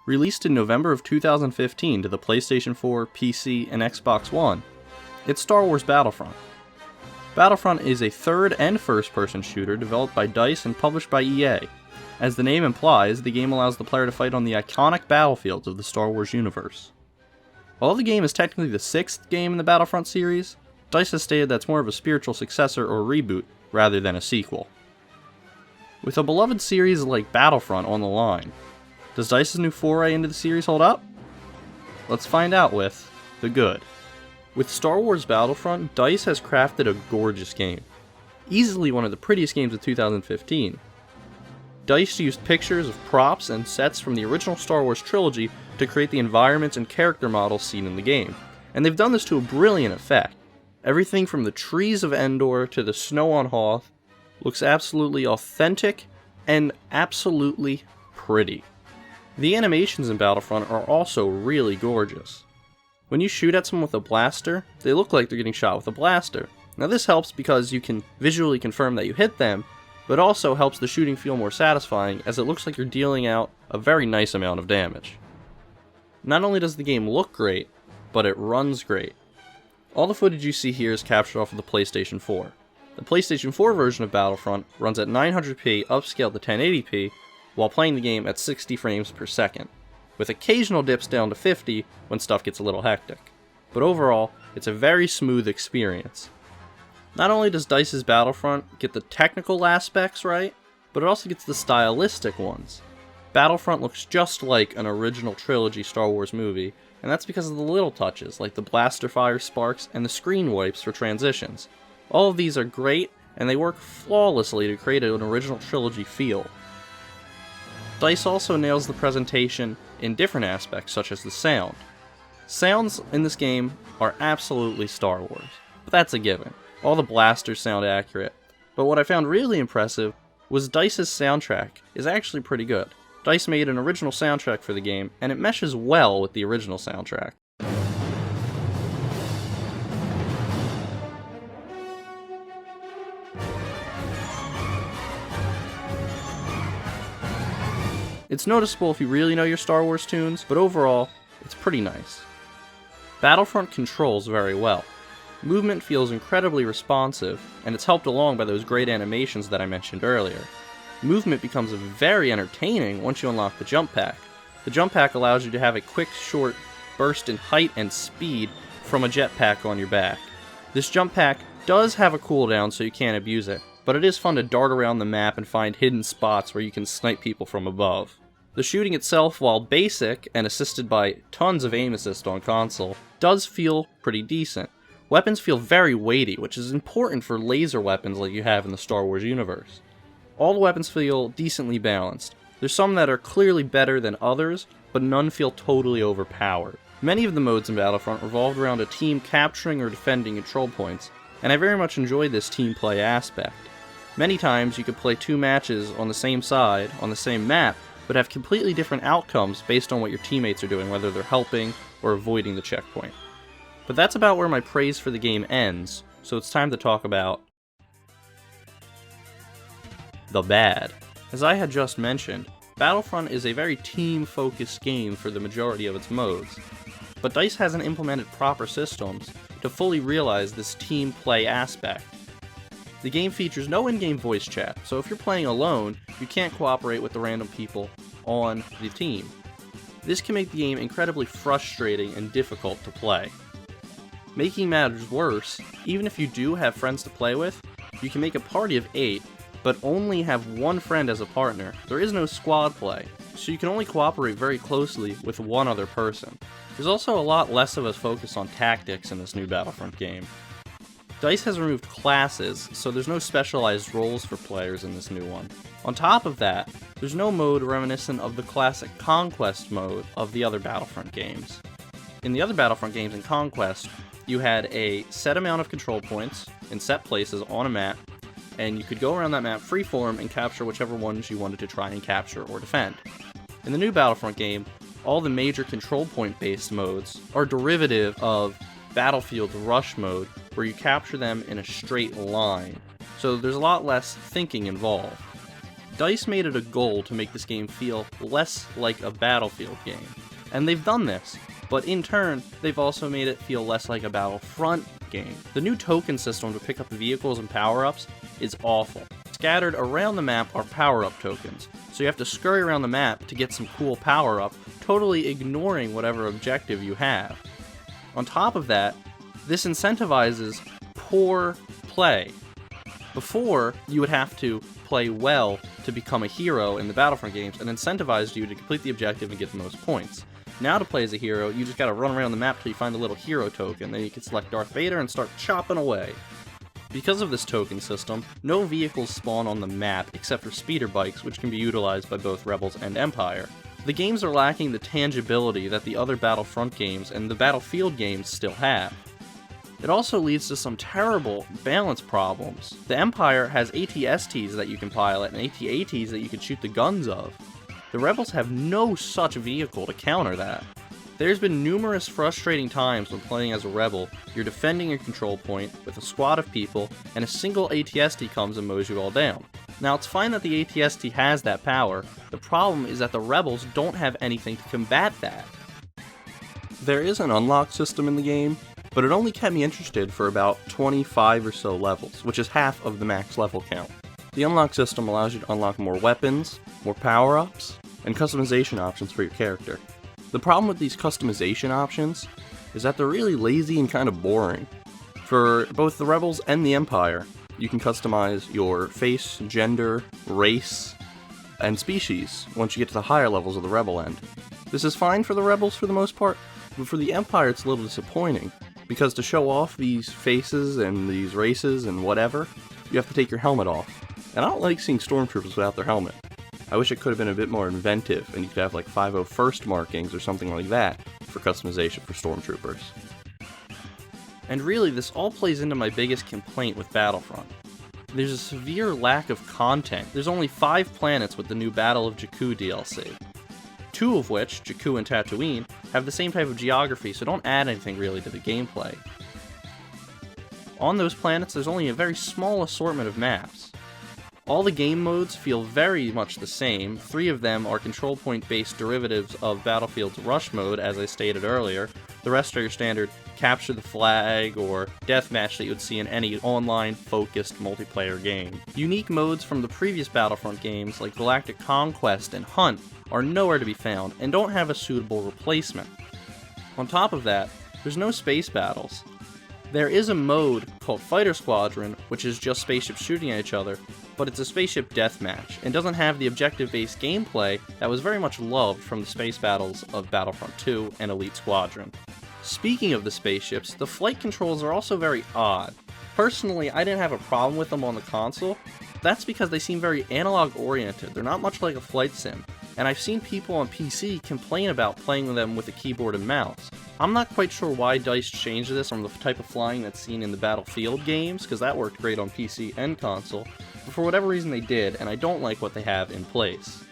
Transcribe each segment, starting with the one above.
Released in November of 2015 to the PlayStation 4, PC, and Xbox One, it's Star Wars Battlefront. Battlefront is a third and first-person shooter developed by DICE and published by EA. As the name implies, the game allows the player to fight on the iconic battlefields of the Star Wars universe. While the game is technically the sixth game in the Battlefront series, DICE has stated that it's more of a spiritual successor or reboot rather than a sequel. With a beloved series like Battlefront on the line, does DICE's new foray into the series hold up? Let's find out with the good. With Star Wars Battlefront, DICE has crafted a gorgeous game. Easily one of the prettiest games of 2015. DICE used pictures of props and sets from the original Star Wars trilogy to create the environments and character models seen in the game, and they've done this to a brilliant effect. Everything from the trees of Endor to the snow on Hoth looks absolutely authentic and absolutely pretty. The animations in Battlefront are also really gorgeous. When you shoot at someone with a blaster, they look like they're getting shot with a blaster. Now this helps because you can visually confirm that you hit them, but also helps the shooting feel more satisfying as it looks like you're dealing out a very nice amount of damage. Not only does the game look great, but it runs great. All the footage you see here is captured off of the PlayStation 4. The PlayStation 4 version of Battlefront runs at 900p upscaled to 1080p, while playing the game at 60 frames per second, with occasional dips down to 50 when stuff gets a little hectic. But overall, it's a very smooth experience. Not only does DICE's Battlefront get the technical aspects right, but it also gets the stylistic ones. Battlefront looks just like an original trilogy Star Wars movie, and that's because of the little touches, like the blaster fire sparks and the screen wipes for transitions. All of these are great, and they work flawlessly to create an original trilogy feel. DICE also nails the presentation in different aspects, such as the sound. Sounds in this game are absolutely Star Wars, but that's a given. All the blasters sound accurate, but what I found really impressive was DICE's soundtrack is actually pretty good. DICE made an original soundtrack for the game, and it meshes well with the original soundtrack. It's noticeable if you really know your Star Wars tunes, but overall, it's pretty nice. Battlefront controls very well. Movement feels incredibly responsive, and it's helped along by those great animations that I mentioned earlier. Movement becomes very entertaining once you unlock the jump pack. The jump pack allows you to have a quick, short burst in height and speed from a jetpack on your back. This jump pack does have a cooldown, so you can't abuse it, but it is fun to dart around the map and find hidden spots where you can snipe people from above. The shooting itself, while basic and assisted by tons of aim assist on console, does feel pretty decent. Weapons feel very weighty, which is important for laser weapons like you have in the Star Wars universe. All the weapons feel decently balanced. There's some that are clearly better than others, but none feel totally overpowered. Many of the modes in Battlefront revolved around a team capturing or defending control points, and I very much enjoyed this team play aspect. Many times you could play two matches on the same side, on the same map, but have completely different outcomes based on what your teammates are doing, whether they're helping or avoiding the checkpoint. But that's about where my praise for the game ends, so it's time to talk about the bad. As I had just mentioned, Battlefront is a very team-focused game for the majority of its modes, but DICE hasn't implemented proper systems to fully realize this team play aspect. The game features no in-game voice chat, so if you're playing alone, you can't cooperate with the random people on the team. This can make the game incredibly frustrating and difficult to play. Making matters worse, even if you do have friends to play with, you can make a party of 8, but only have one friend as a partner. There is no squad play, so you can only cooperate very closely with one other person. There's also a lot less of a focus on tactics in this new Battlefront game. DICE has removed classes, so there's no specialized roles for players in this new one. On top of that, there's no mode reminiscent of the classic Conquest mode of the other Battlefront games. In the other Battlefront games in Conquest, you had a set amount of control points in set places on a map, and you could go around that map freeform and capture whichever ones you wanted to try and capture or defend. In the new Battlefront game, all the major control point based modes are derivative of Battlefield Rush mode, where you capture them in a straight line, so there's a lot less thinking involved. DICE made it a goal to make this game feel less like a Battlefield game. And they've done this, but in turn, they've also made it feel less like a Battlefront game. The new token system to pick up vehicles and power-ups is awful. Scattered around the map are power-up tokens, so you have to scurry around the map to get some cool power-up, totally ignoring whatever objective you have. On top of that, this incentivizes poor play. Before, you would have to play well to become a hero in the Battlefront games and incentivized you to complete the objective and get the most points. Now to play as a hero, you just gotta run around the map till you find a little hero token, then you can select Darth Vader and start chopping away. Because of this token system, no vehicles spawn on the map except for speeder bikes, which can be utilized by both Rebels and Empire. The games are lacking the tangibility that the other Battlefront games and the Battlefield games still have. It also leads to some terrible balance problems. The Empire has AT-STs that you can pilot and AT-ATs that you can shoot the guns of. The Rebels have no such vehicle to counter that. There's been numerous frustrating times when playing as a Rebel, you're defending your control point with a squad of people, and a single AT-ST comes and mows you all down. Now it's fine that the AT-ST has that power, the problem is that the Rebels don't have anything to combat that. There is an unlock system in the game, but it only kept me interested for about 25 or so levels, which is half of the max level count. The unlock system allows you to unlock more weapons, more power-ups, and customization options for your character. The problem with these customization options is that they're really lazy and kind of boring. For both the Rebels and the Empire, you can customize your face, gender, race, and species once you get to the higher levels of the Rebel end. This is fine for the Rebels for the most part, but for the Empire it's a little disappointing, because to show off these faces and these races and whatever, you have to take your helmet off. And I don't like seeing stormtroopers without their helmet. I wish it could have been a bit more inventive, and you could have like 501st markings or something like that for customization for stormtroopers. And really, this all plays into my biggest complaint with Battlefront. There's a severe lack of content. There's only 5 planets with the new Battle of Jakku DLC. 2 of which, Jakku and Tatooine, have the same type of geography, so don't add anything really to the gameplay. On those planets, there's only a very small assortment of maps. All the game modes feel very much the same. 3 of them are control point based derivatives of Battlefield's Rush mode, as I stated earlier. The rest are your standard capture the flag or deathmatch that you would see in any online focused multiplayer game. Unique modes from the previous Battlefront games like Galactic Conquest and Hunt are nowhere to be found and don't have a suitable replacement. On top of that, there's no space battles. There is a mode called Fighter Squadron, which is just spaceships shooting at each other, but it's a spaceship deathmatch, and doesn't have the objective-based gameplay that was very much loved from the space battles of Battlefront 2 and Elite Squadron. Speaking of the spaceships, the flight controls are also very odd. Personally, I didn't have a problem with them on the console. That's because they seem very analog-oriented. They're not much like a flight sim, and I've seen people on PC complain about playing them with a keyboard and mouse. I'm not quite sure why DICE changed this from the type of flying that's seen in the Battlefield games, because that worked great on PC and console, but for whatever reason they did, and I don't like what they have in place.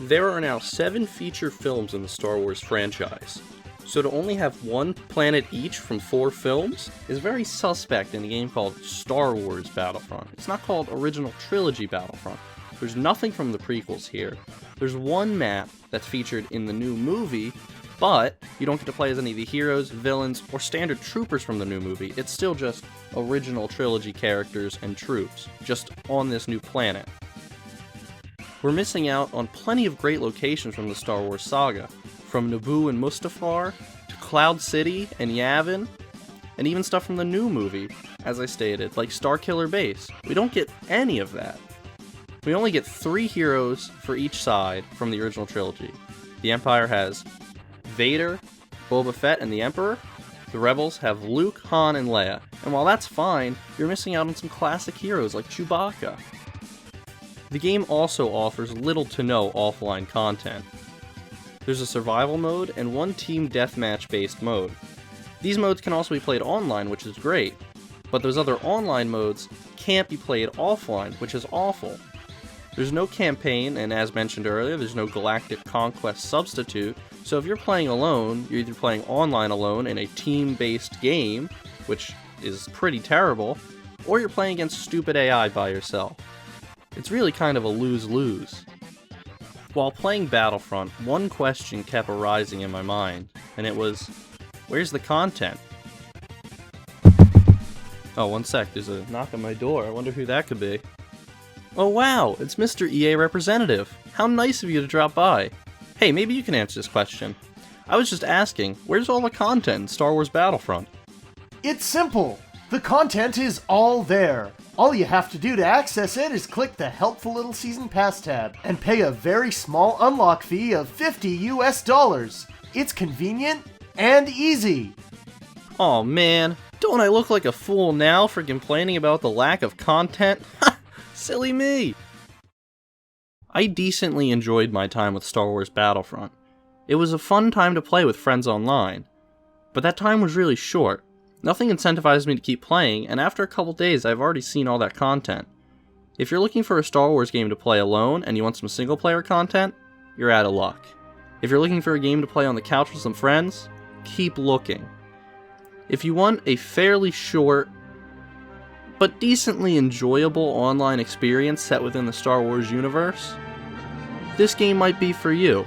There are now 7 feature films in the Star Wars franchise, so to only have 1 planet each from 4 films is very suspect in a game called Star Wars Battlefront. It's not called Original Trilogy Battlefront. There's nothing from the prequels here. There's 1 map that's featured in the new movie, but you don't get to play as any of the heroes, villains, or standard troopers from the new movie. It's still just original trilogy characters and troops, just on this new planet. We're missing out on plenty of great locations from the Star Wars saga, from Naboo and Mustafar, to Cloud City and Yavin, and even stuff from the new movie, as I stated, like Starkiller Base. We don't get any of that. We only get 3 heroes for each side from the original trilogy. The Empire has Vader, Boba Fett, and the Emperor. The Rebels have Luke, Han, and Leia. And while that's fine, you're missing out on some classic heroes like Chewbacca. The game also offers little to no offline content. There's a survival mode and 1 team deathmatch based mode. These modes can also be played online, which is great, but those other online modes can't be played offline, which is awful. There's no campaign, and as mentioned earlier, there's no Galactic Conquest substitute, so if you're playing alone, you're either playing online alone in a team-based game, which is pretty terrible, or you're playing against stupid AI by yourself. It's really kind of a lose-lose. While playing Battlefront, one question kept arising in my mind, and it was, where's the content? Oh, one sec, there's a knock on my door. I wonder who that could be. Oh wow, it's Mr. EA representative. How nice of you to drop by. Hey, maybe you can answer this question. I was just asking, where's all the content in Star Wars Battlefront? It's simple. The content is all there. All you have to do to access it is click the helpful little Season Pass tab and pay a very small unlock fee of $50 US. It's convenient and easy. Aw man, don't I look like a fool now for complaining about the lack of content? Ha! Silly me! I decently enjoyed my time with Star Wars Battlefront. It was a fun time to play with friends online. But that time was really short. Nothing incentivized me to keep playing, and after a couple days I've already seen all that content. If you're looking for a Star Wars game to play alone and you want some single player content, you're out of luck. If you're looking for a game to play on the couch with some friends, keep looking. If you want a fairly short, but decently enjoyable online experience set within the Star Wars universe, this game might be for you.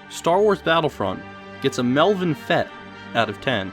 Star Wars Battlefront gets a Melvin Fett out of 10.